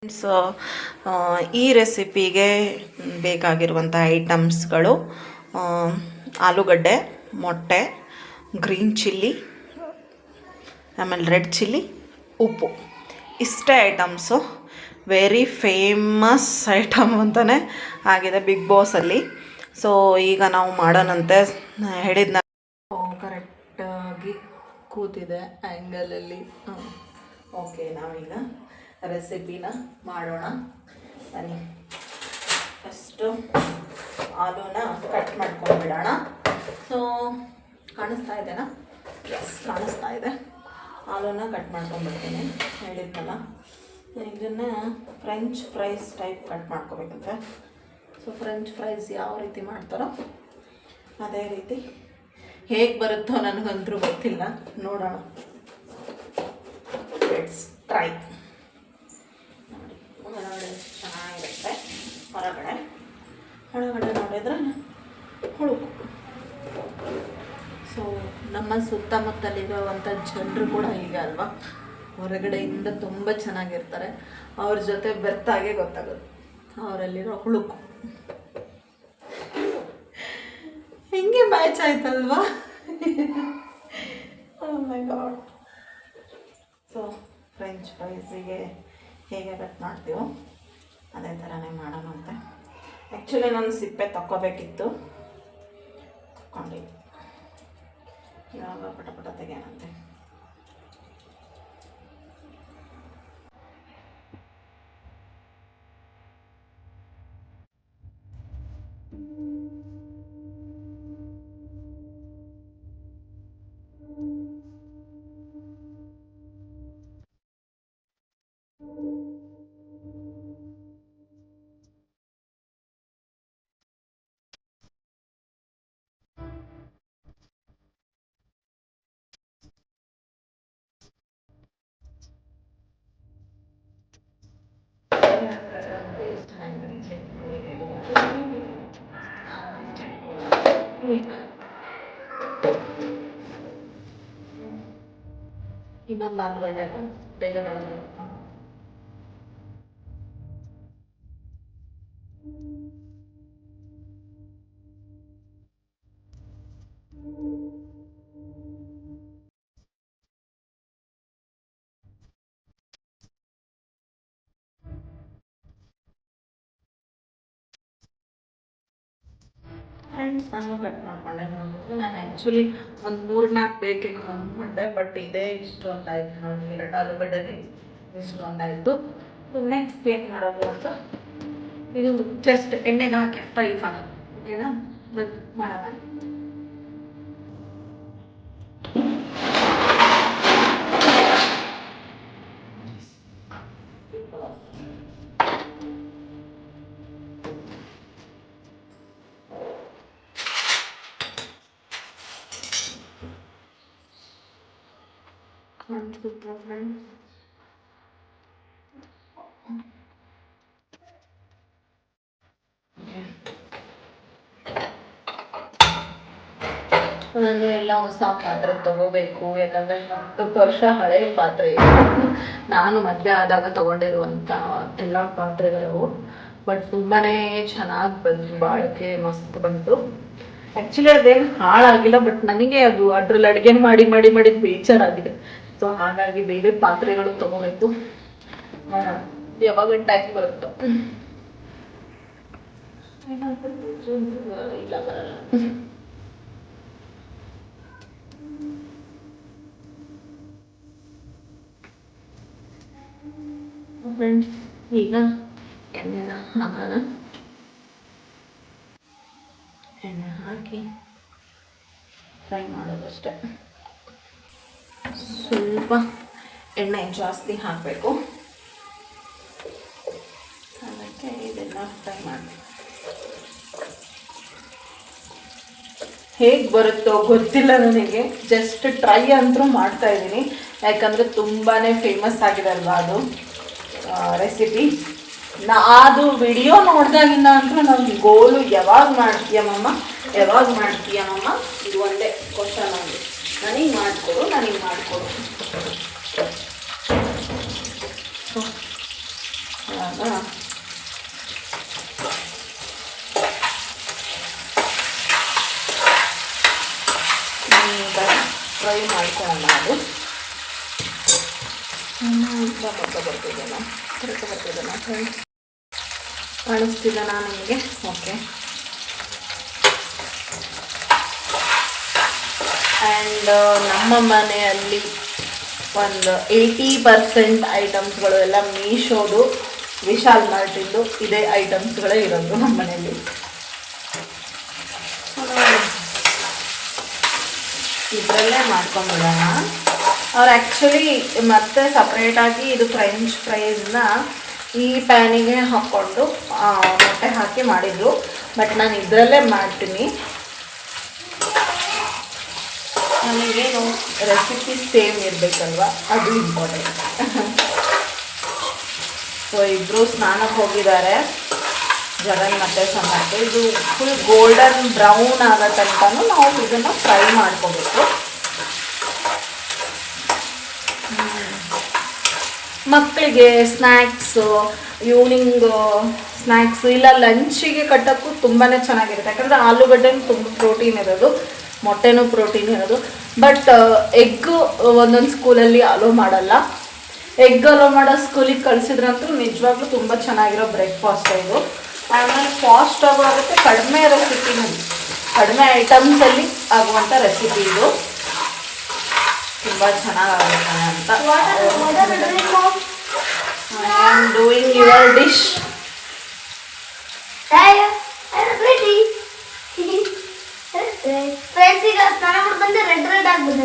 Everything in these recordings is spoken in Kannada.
ಸೊ ಈ ರೆಸಿಪಿಗೆ ಬೇಕಾಗಿರುವಂಥ ಐಟಮ್ಸ್ಗಳು ಆಲೂಗಡ್ಡೆ, ಮೊಟ್ಟೆ, ಗ್ರೀನ್ ಚಿಲ್ಲಿ, ಆಮೇಲೆ ರೆಡ್ ಚಿಲ್ಲಿ, ಉಪ್ಪು. ಇಷ್ಟೇ ಐಟಮ್ಸು. ವೆರಿ ಫೇಮಸ್ ಐಟಮ್ ಅಂತಲೇ ಆಗಿದೆ ಬಿಗ್ ಬಾಸಲ್ಲಿ. ಸೊ ಈಗ ನಾವು ಮಾಡೋಣಂತೆ. ಹೇಳಿದ್ನ ಕರೆಕ್ಟಾಗಿ ಕೂತಿದೆ ಆ್ಯಂಗಲಲ್ಲಿ. ಓಕೆ, ನಾವೀಗ ರೆಸಿಪಿನ ಮಾಡೋಣ ಬನ್ನಿ. ಫಸ್ಟು ಆಲೂನ ಕಟ್ ಮಾಡ್ಕೊಂಡ್ಬಿಡೋಣ. ಸೊ ಕಾಣಿಸ್ತಾ ಇದೆನಾ? ಎಸ್, ಕಾಣಿಸ್ತಾ ಇದೆ. ಆಲೂನ ಕಟ್ ಮಾಡ್ಕೊಂಡ್ಬಿಡ್ತೀನಿ, ಹೇಳಿದ್ನಲ್ಲ. ಇದನ್ನು ಫ್ರೆಂಚ್ ಫ್ರೈಸ್ ಟೈಪ್ ಕಟ್ ಮಾಡ್ಕೋಬೇಕಂತೆ. ಸೊ ಫ್ರೆಂಚ್ ಫ್ರೈಸ್ ಯಾವ ರೀತಿ ಮಾಡ್ತಾರೋ ಅದೇ ರೀತಿ ಹೇಗೆ ಬರುತ್ತೋ ನನಗಂತೂ ಗೊತ್ತಿಲ್ಲ, ನೋಡೋಣ. Let's try. ನೋಡಿ, ಹೊರಗಡೆ ಚೆನ್ನಾಗಿರುತ್ತೆ. ಒಳಗಡೆ ನೋಡಿದ್ರೆ ಹುಳುಕು. ಸೊ ನಮ್ಮ ಸುತ್ತಮುತ್ತಲಿರುವಂಥ ಜನರು ಕೂಡ ಹೀಗೆ ಅಲ್ವಾ, ಹೊರಗಡೆಯಿಂದ ತುಂಬ ಚೆನ್ನಾಗಿರ್ತಾರೆ. ಅವ್ರ ಜೊತೆ ಬೆರ್ತಾಗೆ ಗೊತ್ತಾಗೋದು ಅವರಲ್ಲಿರೋ ಹುಳುಕು. ಹೆಂಗೆ ಮ್ಯಾಚ್ ಆಯ್ತಲ್ವಾ? ಓ ಮೈ ಗಾಡ್. ಸೊ ಫ್ರೆಂಚ್ ಫ್ರೈಸಿಗೆ ಹೇಗೆ ಕಟ್ ಮಾಡ್ತೀವೋ ಅದೇ ಥರನೇ ಮಾಡೋಣಂತೆ. ಆ್ಯಕ್ಚುಲಿ ನಾನು ಸಿಪ್ಪೆ ತಕ್ಕೋಬೇಕಿತ್ತು, ತಕ್ಕೊಂಡು ಇವಾಗ ಪಟ ತೆಗೆಯಣಂತೆ. ಇನ್ನೊಂದು ಆಲೂಗಡ್ಡೆ ಬೇಗ ನಾನು ಕಟ್ ಮಾಡ್ಕೊಂಡೆ. ನಾನು ಆ್ಯಕ್ಚುಲಿ ಒಂದು 3-4 ಬೇಕಿತ್ತು ಅಂದ್ಕೊಂಡೆ, ಬಟ್ ಇದೇ ಇಷ್ಟೊಂದಾಯ್ತು ನೋಡಿ. 2 ಆಲೂಗಡ್ಡೆಗೆ ಇಷ್ಟೊಂದಾಯಿತು. ನೆಕ್ಸ್ಟ್ ಏನು ಮಾಡೋದು ಅಂತ ಇದು ಜಸ್ಟ್ ಎಣ್ಣೆಗೆ ಹಾಕಿ ಫ್ರೈ ಮಾಡೋದು. ಓಕೆನಾ? ಮಾಡೋಣ. ನಾನು ಎಲ್ಲ ಹೊಸ ಪಾತ್ರೆ ತಗೋಬೇಕು, ಯಾಕಂದರೆ 10 ವರ್ಷ ಹಳೆಯ ಪಾತ್ರೆ. ನಾನು ಮದುವೆ ಆದಾಗ ತಗೊಂಡಿರುವಂಥ ಎಲ್ಲ ಪಾತ್ರೆಗಳು. ಬಟ್ ತುಂಬಾ ಚೆನ್ನಾಗಿ ಬಂತು, ಬಾಳಿಕೆ ಮಸ್ತ್ ಬಂತು. ಆ್ಯಕ್ಚುಲಿ ಅದೇನು ಹಾಳಾಗಿಲ್ಲ, ಬಟ್ ನನಗೆ ಅದು ಅದ್ರಲ್ಲಿ ಅಡುಗೆ ಮಾಡಿ ಬೇಜಾರಾಗಿದೆ. ಸೊ ಹಾಗಾಗಿ ಬೇರೆ ಪಾತ್ರೆಗಳು ತಗೋಬೇಕು. ಯಾವಾಗ ಟೈಮ್ ಬರುತ್ತೋ ಇಲ್ಲ ಬರಲ್ಲ. ಫ್ರೆಂಡ್ಸ್, ಈಗ ಎಣ್ಣೆನ ಹಾಕೋಣ. ಎಣ್ಣೆ ಹಾಕಿ ಫ್ರೈ ಮಾಡೋದಷ್ಟೇ. ಸ್ವಲ್ಪ ಎಣ್ಣೆ ಜಾಸ್ತಿ ಹಾಕಬೇಕು, ಅದಕ್ಕೆ ಇದೆಲ್ಲ ಫ್ರೈ ಮಾಡಬೇಕು. ಹೇಗೆ ಬರುತ್ತೋ ಗೊತ್ತಿಲ್ಲ ನನಗೆ, ಜಸ್ಟ್ ಟ್ರೈ ಅಂತೂ ಮಾಡ್ತಾ ಇದ್ದೀನಿ. ಯಾಕಂದರೆ ತುಂಬಾ ಫೇಮಸ್ ಆಗಿದೆ ಅಲ್ವಾ ಅದು ರೆಸಿಪಿ. ಅದು ವಿಡಿಯೋ ನೋಡಿದಾಗಿಂದ ಅಂತೂ ನಾವು ಗೋಲು ಯಾವಾಗ ಮಾಡ್ತೀಯಮ್ಮ ಇದು ಒಂದೇ ಕ್ವಶನ್ ಆಗಿ. ನನಗೆ ಮಾಡಿಕೊಡು. ಫ್ರೈ ಮಾಡ್ಕೊಳ್ಳೋಣ. ಅದು ಬರ್ತಿದ್ದೇನೆ ಫ್ರೆಂಡ್ಸ್, ಕಾಣಿಸ್ತಿದ್ದಾನಾ ನಿಮಗೆ? ಓಕೆ. ಆ್ಯಂಡ್ ನಮ್ಮ ಮನೆಯಲ್ಲಿ ಒಂದು 80% ಐಟಮ್ಸ್ಗಳು ಎಲ್ಲ ಮೀಶೋದು, ವಿಶಾಲ್ ಮಾರ್ಟಿಂದು ಇದೇ ಐಟಮ್ಸ್ಗಳೇ ಇರೋದು ನಮ್ಮ ಮನೆಯಲ್ಲಿ. ಇದರಲ್ಲೇ ಮಾಡ್ಕೊಂಡ್ಬಿಡೋಣ. ಅವ್ರು ಆ್ಯಕ್ಚುಲಿ ಮತ್ತೆ ಸಪ್ರೇಟಾಗಿ ಇದು ಫ್ರೆಂಚ್ ಫ್ರೈಸ್ನ ಈ ಪ್ಯಾನಿಗೆ ಹಾಕ್ಕೊಂಡು ಮೊಟ್ಟೆ ಹಾಕಿ ಮಾಡಿದ್ರು. ಬಟ್ ನಾನು ಇದರಲ್ಲೇ ಮಾಡ್ತೀನಿ. ನನಗೇನು ರೆಸಿಪಿ ಸೇಮ್ ಇರಬೇಕಲ್ವ, ಅದು ಇಂಪಾರ್ಟೆಂಟ್. ಸೊ ಇಬ್ಬರು ಸ್ನಾನಕ್ಕೆ ಹೋಗಿದ್ದಾರೆ, ಜಗನ್ ಮತ್ತು ಸಮರ್ಥ. ಇದು ಫುಲ್ ಗೋಲ್ಡನ್ ಬ್ರೌನ್ ಆಗೋ ತನಕನೂ ನಾವು ಇದನ್ನು ಫ್ರೈ ಮಾಡ್ಕೋಬೇಕು. ಮಕ್ಕಳಿಗೆ ಸ್ನ್ಯಾಕ್ಸು, ಈವ್ನಿಂಗ್ ಸ್ನ್ಯಾಕ್ಸು ಇಲ್ಲ ಲಂಚಿಗೆ ಕಟ್ಟೋಕ್ಕೂ ತುಂಬಾ ಚೆನ್ನಾಗಿರುತ್ತೆ. ಯಾಕಂದರೆ ಆಲೂಗಡ್ಡೆನೂ ತುಂಬ ಪ್ರೋಟೀನ್ ಇರೋದು, ಮೊಟ್ಟೆನೂ ಪ್ರೋಟೀನ್ ಇರೋದು. ಬಟ್ ಎಗ್ಗು ಒಂದೊಂದು ಸ್ಕೂಲಲ್ಲಿ ಅಲೋ ಮಾಡಲ್ಲ. ಎಗ್ ಅಲೋ ಮಾಡೋ ಸ್ಕೂಲಿಗೆ ಕಳಿಸಿದ್ರಂತೂ ನಿಜವಾಗ್ಲೂ ತುಂಬ ಚೆನ್ನಾಗಿರೋ ಬ್ರೇಕ್ಫಾಸ್ಟ್ ಇದು. ಆಮೇಲೆ ಫಾಸ್ಟ್ ಆಗೋ ಆಗುತ್ತೆ, ಕಡಿಮೆ ರೆಸಿಪಿನಲ್ಲಿ, ಕಡಿಮೆ ಐಟಮ್ಸಲ್ಲಿ ಆಗುವಂಥ ರೆಸಿಪಿ ಇದು. ತುಂಬ ಚೆನ್ನಾಗಾಗುತ್ತೆ ಅಂತ. I am doing your dish. Friends, ಈಗ ಸ್ನಾನ ಮಾಡಿ ಬಂದು ರೆಡ್ ಆಗ್ಬೋದು.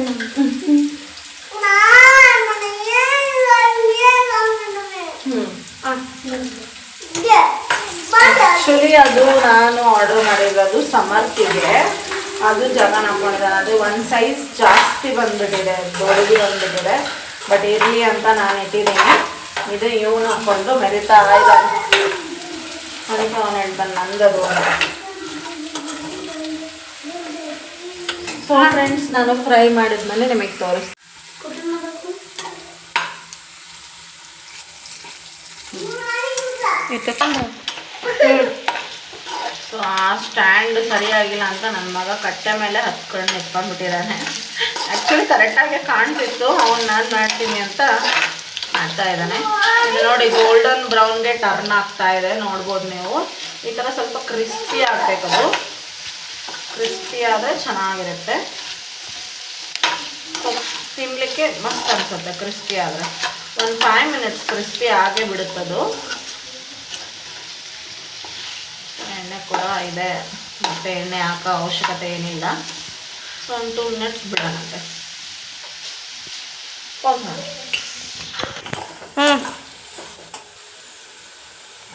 ಆ್ಯಕ್ಚುಲಿ ಅದು ನಾನು ಆರ್ಡರ್ ಮಾಡಿರೋದು ಸಮರ್ಥಿಗೆ, ಅದು ಜಗನ್ ಹಾಕೊಂಡಿದ್ದಾನೆ. ಅದು ಒಂದು ಸೈಜ್ ಜಾಸ್ತಿ ಬಂದ್ಬಿಟ್ಟಿದೆ, ದೊಡ್ಡದು ಬಂದ್ಬಿಟ್ಟಿದೆ. ಬಟ್ ಇರಲಿ ಅಂತ ನಾನು ಇಟ್ಟಿದ್ದೀನಿ. ಇದು ಇವನು ಹಾಕ್ಕೊಂಡು ಮೆರಿತಾ ಇದ್ದಾನೆ. ಅದಕ್ಕೆ ಅವನು ಹೇಳ್ತಾನೆ ನಂದದು ಅಂತ. ಸೊ ಫ್ರೆಂಡ್ಸ್, ನಾನು ಫ್ರೈ ಮಾಡಿದ್ಮೇಲೆ ನಿಮಗೆ ತೋರಿಸ್ತೀನಿ. ಸೊ ಆ ಸ್ಟ್ಯಾಂಡ್ ಸರಿಯಾಗಿಲ್ಲ ಅಂತ ನನ್ನ ಮಗ ಕಟ್ಟೆ ಮೇಲೆ ಹತ್ಕೊಂಡು ನಿಂತ್ಕೊಂಡ್ಬಿಟ್ಟಿದ್ದಾನೆ. ಆ್ಯಕ್ಚುಲಿ ಕರೆಕ್ಟಾಗಿ ಕಾಣ್ತಿತ್ತು, ಅವ್ನು ನಾನು ಮಾಡ್ತೀನಿ ಅಂತ ಮಾಡ್ತಾ ಇದ್ದಾನೆ. ಇದು ನೋಡಿ, ಗೋಲ್ಡನ್ ಬ್ರೌನ್ಗೆ ಟರ್ನ್ ಆಗ್ತಾ ಇದೆ, ನೋಡ್ಬೋದು ನೀವು. ಈ ಥರ ಸ್ವಲ್ಪ ಕ್ರಿಸ್ಪಿ ಆಗಬೇಕದು. ಕ್ರಿಸ್ಪಿ ಆದರೆ ಚೆನ್ನಾಗಿರುತ್ತೆ, ತಿನ್ನಲಿಕ್ಕೆ ಮಸ್ತ್ ಅನಿಸುತ್ತೆ ಕ್ರಿಸ್ಪಿ ಆದರೆ. ಒಂದು 5 ಮಿನಿಟ್ಸ್ ಕ್ರಿಸ್ಪಿ ಆಗೇ ಬಿಡುತ್ತದು. ಎಣ್ಣೆ ಕೂಡ ಇದೆ, ಮತ್ತು ಎಣ್ಣೆ ಹಾಕೋ ಅವಶ್ಯಕತೆ ಏನಿಲ್ಲ. ಸೊ ಒಂದು 2 ಮಿನಿಟ್ಸ್ ಬಿಡೋಣಂತೆ.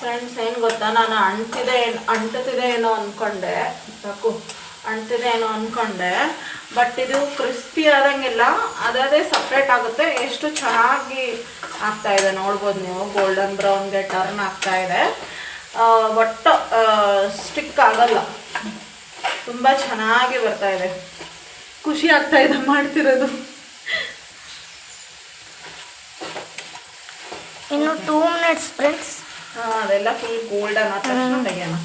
ಫ್ರೆಂಡ್ಸ್, ಏನು ಗೊತ್ತಾ, ನಾನು ಅಂಟ್ತಿದೆ ಏನೋ ಅಂದ್ಕೊಂಡೆ, ಸಾಕು ಅಂಟ್ತಿದೆ ಏನೋ ಅಂದ್ಕೊಂಡೆ. ಬಟ್ ಇದು ಕ್ರಿಸ್ಪಿ ಆದಂಗೆಲ್ಲ ಅದೇ ಸಪ್ರೇಟ್ ಆಗುತ್ತೆ. ಎಷ್ಟು ಚೆನ್ನಾಗಿ ಆಗ್ತಾ ಇದೆ ನೋಡ್ಬೋದು ನೀವು. ಗೋಲ್ಡನ್ ಬ್ರೌನ್ಗೆ ಟರ್ನ್ ಆಗ್ತಾ ಇದೆ. ಒಟ್ಟು ಸ್ಟಿಕ್ ಆಗಲ್ಲ, ತುಂಬ ಚೆನ್ನಾಗಿ ಬರ್ತಾ ಇದೆ. ಖುಷಿ ಆಗ್ತಾ ಇದೆ ಮಾಡ್ತಿರೋದು. ಇನ್ನು 2 ಮಿನಿಟ್ಸ್ ಫ್ರೆಂಡ್ಸ್. ಅದೆಲ್ಲ ಫುಲ್ ಗೋಲ್ಡನ್ ಆದ ತಕ್ಷಣ ತೆಗೆಯೋಣ.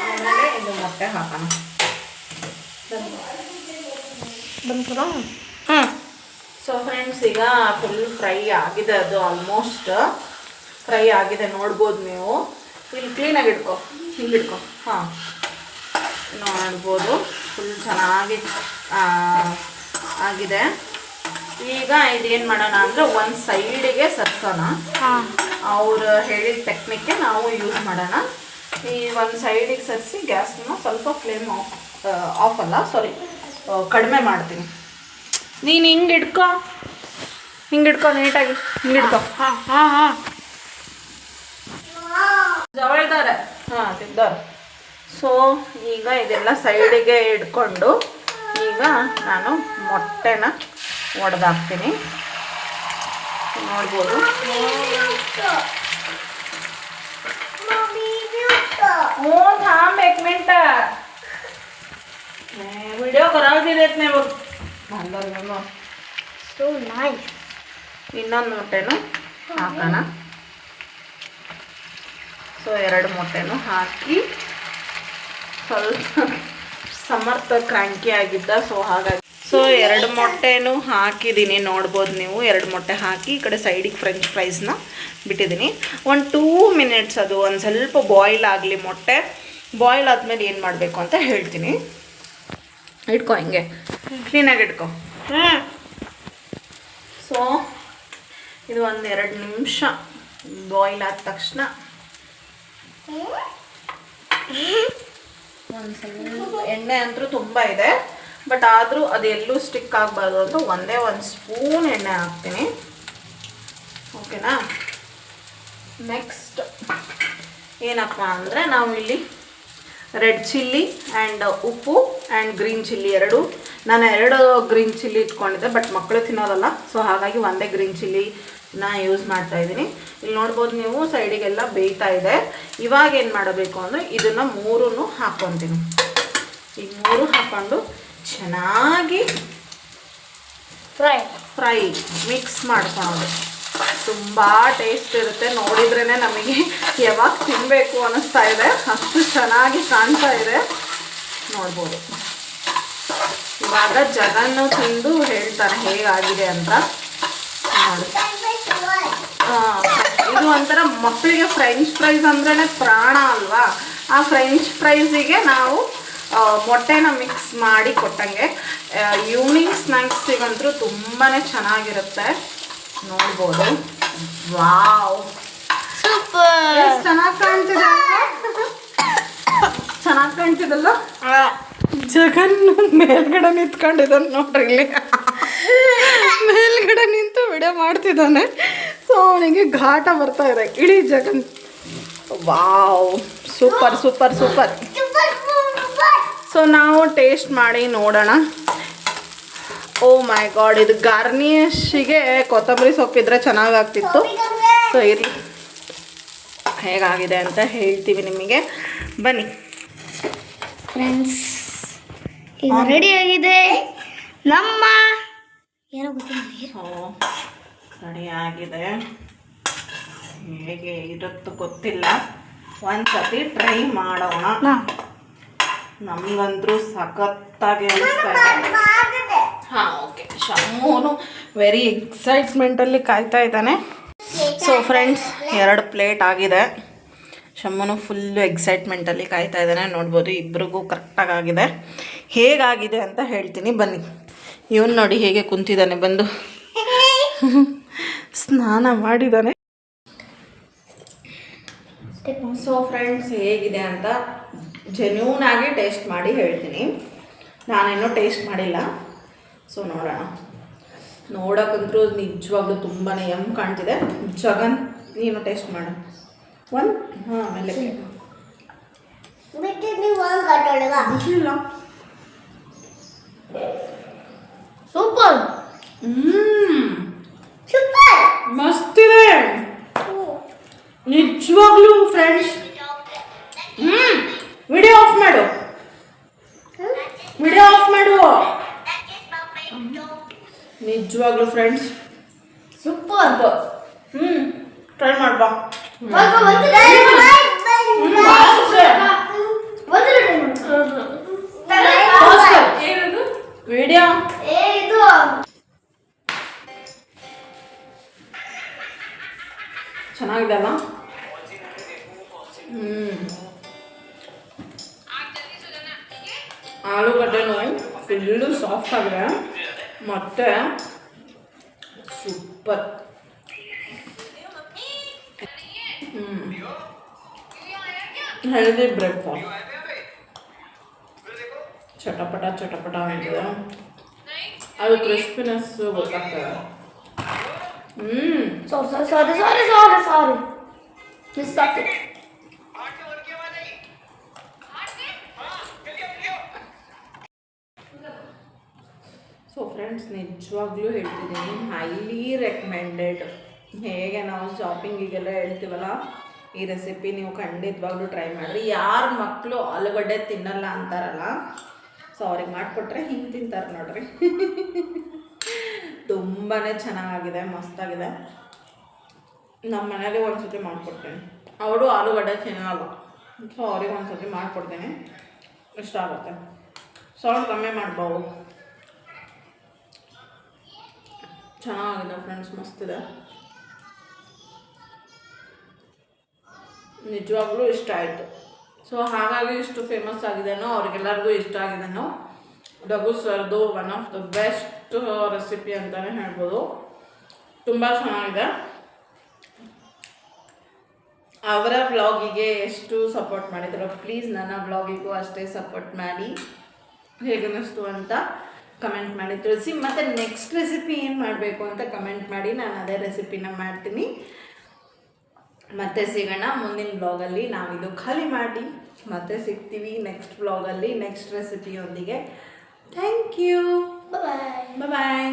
ಆಮೇಲೆ ಇದು ಮೊಟ್ಟೆ ಹಾಕೋಣ. ಸೊ ಫ್ರೆಂಡ್ಸ್, ಈಗ ಫುಲ್ ಫ್ರೈ ಆಗಿದೆ. ಅದು ಆಲ್ಮೋಸ್ಟ್ ಫ್ರೈ ಆಗಿದೆ, ನೋಡ್ಬೋದು ನೀವು. ಇಲ್ಲಿ ಕ್ಲೀನಾಗಿ ಇಟ್ಕೊ, ಹಿಂಗೆ ಇಟ್ಕೊ. ಹಾಂ, ನೋಡ್ಬೋದು ಫುಲ್ ಚೆನ್ನಾಗಿ ಆಗಿದೆ. ಈಗ ಇದೇನು ಮಾಡೋಣ ಅಂದರೆ ಒಂದು ಸೈಡಿಗೆ ಸರಿಸೋಣ. ಅವ್ರು ಹೇಳಿದ ಟೆಕ್ನಿಕ್ಕೆ ನಾವು ಯೂಸ್ ಮಾಡೋಣ. ಈ ಒಂದು ಸೈಡಿಗೆ ಸರಿಸಿ ಗ್ಯಾಸ್ನ ಸ್ವಲ್ಪ ಫ್ಲೇಮ್ ಆಫ್ ಅಲ್ಲ, ಸಾರಿ, ಕಡಿಮೆ ಮಾಡ್ತೀನಿ. ನೀನು ಹಿಂಗೆ ಇಟ್ಕೊ ನೀಟಾಗಿ ಹಿಂಗೆ ಇಟ್ಕೊ. ಜವಳ್ದಾರೆ, ಹಾಂ ತಿಂದಾರೆ. ಸೊ ಈಗ ಇದೆಲ್ಲ ಸೈಡಿಗೆ ಇಟ್ಕೊಂಡು ಈಗ ನಾನು ಮೊಟ್ಟೆನ ಒಡೆದಾಕ್ತೀನಿ. ನೋಡ್ಬೋದು. थांब 1 मिनट, व्हिडिओ करावी देत नाही बघ. So nice. ಇನ್ನೊಂದು ಮೊಟ್ಟೆನೂ ಹಾಕೋಣ. ಸೊ 2 ಮೊಟ್ಟೆನೂ ಹಾಕಿ, ಸ್ವಲ್ಪ ಸಮರ್ಥ ಕ್ರಾಂಕಿ ಆಗಿದ್ದ, ಸೊ ಹಾಗಾಗಿ 2 ಮೊಟ್ಟೆನೂ ಹಾಕಿದ್ದೀನಿ. ನೋಡ್ಬೋದು ನೀವು, 2 ಮೊಟ್ಟೆ ಹಾಕಿ ಈ ಕಡೆ ಸೈಡಿಗೆ ಫ್ರೆಂಚ್ ಫ್ರೈಸ್ನ ಬಿಟ್ಟಿದ್ದೀನಿ. 2 ಮಿನಿಟ್ಸ್ ಅದು ಒಂದು ಸ್ವಲ್ಪ ಬಾಯ್ಲ್ ಆಗಲಿ. ಮೊಟ್ಟೆ ಬಾಯ್ಲ್ ಆದಮೇಲೆ ಏನು ಮಾಡಬೇಕು ಅಂತ ಹೇಳ್ತೀನಿ. ಇಟ್ಕೊ, ಹಿಂಗೆ ಕ್ಲೀನಾಗಿ ಇಟ್ಕೊ. ಸೊ ಇದು 1-2 ನಿಮಿಷ ಬಾಯ್ಲ್ ಆದ ತಕ್ಷಣ ಒಂದು ಸ್ವಲ್ಪ ಎಣ್ಣೆ ಅಂತೂ ತುಂಬ ಇದೆ, ಬಟ್ ಆದರೂ ಅದು ಎಲ್ಲೂ ಸ್ಟಿಕ್ ಆಗಬಾರ್ದು ಅಂತ ಒಂದೇ 1 ಸ್ಪೂನ್ ಎಣ್ಣೆ ಹಾಕ್ತೀನಿ. ಓಕೆನಾ? ನೆಕ್ಸ್ಟ್ ಏನಪ್ಪ ಅಂದರೆ, ನಾವು ಇಲ್ಲಿ ರೆಡ್ ಚಿಲ್ಲಿ ಆ್ಯಂಡ್ ಉಪ್ಪು ಆ್ಯಂಡ್ ಗ್ರೀನ್ ಚಿಲ್ಲಿ ನಾನು 2 ಗ್ರೀನ್ ಚಿಲ್ಲಿ ಇಟ್ಕೊಂಡಿದ್ದೆ, ಬಟ್ ಮಕ್ಕಳು ತಿನ್ನೋದಲ್ಲ, ಸೊ ಹಾಗಾಗಿ ಒಂದೇ ಗ್ರೀನ್ ಚಿಲ್ಲಿನ ಯೂಸ್ ಮಾಡ್ತಾ ಇದ್ದೀನಿ. ಇಲ್ಲಿ ನೋಡ್ಬೋದು ನೀವು, ಸೈಡಿಗೆಲ್ಲ ಬೇಯ್ತಾ ಇದೆ. ಇವಾಗ ಏನು ಮಾಡಬೇಕು ಅಂದರೆ ಇದನ್ನು 3 ಹಾಕ್ಕೊತೀನಿ. ಈಗ 3 ಹಾಕ್ಕೊಂಡು ಚೆನ್ನಾಗಿ ಫ್ರೈ ಮಿಕ್ಸ್ ಮಾಡ್ಕೊಳೋದು. ತುಂಬ ಟೇಸ್ಟ್ ಇರುತ್ತೆ. ನೋಡಿದ್ರೇ ನಮಗೆ ಯಾವಾಗ ತಿನ್ನಬೇಕು ಅನ್ನಿಸ್ತಾ ಇದೆ, ಅಷ್ಟು ಚೆನ್ನಾಗಿ ಕಾಣ್ತಾ ಇದೆ. ನೋಡ್ಬೋದು. ಇವಾಗ ಜಗನ್ನು ತಿಂದು ಹೇಳ್ತಾನೆ ಹೇಗಾಗಿದೆ ಅಂತ. ನೋಡಿ, ಇದು ಒಂಥರ ಮಕ್ಕಳಿಗೆ ಫ್ರೆಂಚ್ ಫ್ರೈಸ್ ಅಂದ್ರೇ ಪ್ರಾಣ ಅಲ್ವಾ. ಆ ಫ್ರೆಂಚ್ ಫ್ರೈಸಿಗೆ ನಾವು ಮೊಟ್ಟೆನ ಮಿಕ್ಸ್ ಮಾಡಿ ಕೊಟ್ಟಂಗೆ ಈವ್ನಿಂಗ್ ಸ್ನ್ಯಾಕ್ಸಿಗಂತೂ ತುಂಬಾ ಚೆನ್ನಾಗಿರುತ್ತೆ. ನೋಡ್ಬೋದು. ವಾವ್, ಸೂಪರ್, ಚೆನ್ನಾಗಿ ಕಾಣ್ತಿದೆ. ಚೆನ್ನಾಗಿ ಕಾಣ್ತಿದಲ್ಲ. ಜಗನ್ ಮೇಲ್ಗಡೆ ನಿಂತ್ಕೊಂಡಿದ್ದಾನೆ ನೋಡ್ರಿ, ಇಲ್ಲಿ ಮೇಲ್ಗಡೆ ನಿಂತು ವಿಡಿಯೋ ಮಾಡ್ತಿದ್ದಾನೆ. ಸೊ ಅವನಿಗೆ ಘಾಟ ಬರ್ತಾ ಇದೆ. ಇಡೀ Jagan. Wow, super super super. So ನಾವು ಟೇಸ್ಟ್ ಮಾಡಿ ನೋಡೋಣ. ಓ ಮೈ ಗಾಡ್, ಇದು ಗಾರ್ನಿಷಿಗೆ ಕೊತ್ತಂಬರಿ ಸೊಪ್ಪಿದ್ರೆ ಚೆನ್ನಾಗಾಗ್ತಿತ್ತು. ಸೊ ಇರಲಿ, ಹೇಗಾಗಿದೆ ಅಂತ ಹೇಳ್ತೀವಿ ನಿಮಗೆ. ಬನ್ನಿ ಫ್ರೆಂಡ್ಸ್, ಇದು ರೆಡಿ ಆಗಿದೆ. ನಮ್ಮ ಏನೋ ಗೊತ್ತಿಲ್ಲ, ರೆಡಿ ಆಗಿದೆ. ಹೇಗೆ ಇರುತ್ತೋ ಗೊತ್ತಿಲ್ಲ, ಒಂದ್ಸತಿ ಟ್ರೈ ಮಾಡೋಣ. ನಮಗಂತೂ ಸಖತ್ತಾಗಿ ಅನಿಸ್ತಾ ಇದೆ. ಹಾಂ, ಓಕೆ. ಶಮ್ಮೂನು ವೆರಿ ಎಕ್ಸೈಟ್ಮೆಂಟಲ್ಲಿ ಕಾಯ್ತಾ ಇದ್ದಾನೆ. ಸೊ ಫ್ರೆಂಡ್ಸ್, 2 ಪ್ಲೇಟ್ ಆಗಿದೆ. ಶಮ್ಮನು ಫುಲ್ಲು ಎಕ್ಸೈಟ್ಮೆಂಟಲ್ಲಿ ಕಾಯ್ತಾ ಇದ್ದಾನೆ. ನೋಡ್ಬೋದು, ಇಬ್ರಿಗೂ ಕರೆಕ್ಟಾಗಿ ಆಗಿದೆ. ಹೇಗಾಗಿದೆ ಅಂತ ಹೇಳ್ತೀನಿ ಬನ್ನಿ. ಇವನು ನೋಡಿ ಹೇಗೆ ಕುಂತಿದ್ದಾನೆ, ಬಂದು ಸ್ನಾನ ಮಾಡಿದ್ದಾನೆ. ಸೊ ಫ್ರೆಂಡ್ಸ್, ಹೇಗಿದೆ ಅಂತ ಜೆನ್ಯೂನ್ ಆಗಿ ಟೇಸ್ಟ್ ಮಾಡಿ ಹೇಳ್ತೀನಿ. ನಾನೇನೋ ಟೇಸ್ಟ್ ಮಾಡಿಲ್ಲ. ಸೊ ನೋಡೋಣ. ನೋಡೋಕ್ಕಂತೂ ನಿಜವಾಗ್ಲೂ ತುಂಬಾ ಯಮ್ ಕಾಣ್ತಿದೆ. ಜಗನ್, ನೀನು ಟೇಸ್ಟ್ ಮಾಡು. ಆಮೇಲೆ ಸೂಪರ್, ಮಸ್ತಿದೆ ನಿಜವಾಗ್ಲೂ ಫ್ರೆಂಡ್ಸ್. ವಿಡಿಯೋ ಆಫ್ ಮಾಡು, ವಿಡಿಯೋ ಆಫ್ ಮಾಡು. ನಿಜವಾಗ್ಲೂ ಫ್ರೆಂಡ್ಸ್ ಸೂಪರ್. ಟ್ರೈ ಮಾಡ್ಬಾ. ವಿಡಿಯೋ ಚೆನ್ನಾಗಿದೆ ಅಲ್ಲ. ಆಲೂಗಡ್ಡೆನೂ ಫುಲ್ಲು ಸಾಫ್ಟ್ ಆಗಿದೆ, ಮತ್ತೆ ಸೂಪರ್. Healthy breakfast. ಚಟಪಟ ಚಟಪಟ ಅಂತಿದೆ. ಅದು ಕ್ರಿಸ್ಪಿನೆಸ್ ಗೊತ್ತಾಗ್ತದೆ. ಸಾರಿ ಮಿಸ್ ಆಗ್ತದೆ. ಸೊ ಫ್ರೆಂಡ್ಸ್, ನಿಜವಾಗ್ಲೂ ಹೇಳ್ತಿದ್ದೀನಿ, ಹೈಲಿ ರೆಕಮೆಂಡೆಡ್. ಹೇಗೆ ನಾವು ಶಾಪಿಂಗಿಗೆಲ್ಲ ಹೇಳ್ತೀವಲ್ಲ, ಈ ರೆಸಿಪಿ ನೀವು ಖಂಡಿತವಾಗ್ಲೂ ಟ್ರೈ ಮಾಡಿರಿ. ಯಾರು ಮಕ್ಕಳು ಆಲೂಗಡ್ಡೆ ತಿನ್ನಲ್ಲ ಅಂತಾರಲ್ಲ, ಸೊ ಅವ್ರಿಗೆ ಮಾಡಿಕೊಟ್ರೆ ಹಿಂಗೆ ತಿಂತಾರೆ ನೋಡ್ರಿ. ತುಂಬಾ ಚೆನ್ನಾಗಿದೆ, ಮಸ್ತಾಗಿದೆ. ನಮ್ಮ ಮನೇಲಿ ಒಂದ್ಸತಿ ಮಾಡಿಕೊಡ್ತೀನಿ. ಅವಳು ಆಲೂಗಡ್ಡೆ ತಿನ್ನಲ್ಲ, ಸೊ ಅವ್ರಿಗೆ ಒಂದ್ಸತಿ ಮಾಡಿಕೊಡ್ತೀನಿ, ಇಷ್ಟ ಆಗುತ್ತೆ. ಸೌಂಡ್ ಕಮ್ಮಿ ಮಾಡ್ಬೋದು. ಚೆನ್ನಾಗಿದೆ ಫ್ರೆಂಡ್ಸ್, ಮಸ್ತಿದೆ, ನಿಜವಾಗ್ಲೂ ಇಷ್ಟ ಆಯಿತು. ಸೊ ಹಾಗಾಗಿ ಇಷ್ಟು ಫೇಮಸ್ ಆಗಿದೆನೋ, ಅವ್ರಿಗೆಲ್ಲರಿಗೂ ಇಷ್ಟ ಆಗಿದೆನೋ. ರಘು ಸರ್ದು one of the best recipe ಅಂತಲೇ ಹೇಳ್ಬೋದು. ತುಂಬ ಚೆನ್ನಾಗಿದೆ. ಅವರ ವ್ಲಾಗಿಗೆ ಎಷ್ಟು ಸಪೋರ್ಟ್ ಮಾಡಿದ್ರು, ಪ್ಲೀಸ್ ನನ್ನ ವ್ಲಾಗಿಗೂ ಅಷ್ಟೇ ಸಪೋರ್ಟ್ ಮಾಡಿ. ಹೇಗನ್ನಿಸ್ತು ಅಂತ ಕಮೆಂಟ್ ಮಾಡಿ ತಿಳಿಸಿ. ಮತ್ತು ನೆಕ್ಸ್ಟ್ ರೆಸಿಪಿ ಏನು ಮಾಡಬೇಕು ಅಂತ ಕಮೆಂಟ್ ಮಾಡಿ, ನಾನು ಅದೇ ರೆಸಿಪಿನ ಮಾಡ್ತೀನಿ. ಮತ್ತೆ ಸಿಗೋಣ ಮುಂದಿನ ವ್ಲಾಗಲ್ಲಿ. ನಾವಿದು ಖಾಲಿ ಮಾಡಿ ಮತ್ತೆ ಸಿಗ್ತೀವಿ ನೆಕ್ಸ್ಟ್ ವ್ಲಾಗಲ್ಲಿ ನೆಕ್ಸ್ಟ್ ರೆಸಿಪಿಯೊಂದಿಗೆ. Thank you. Bye bye.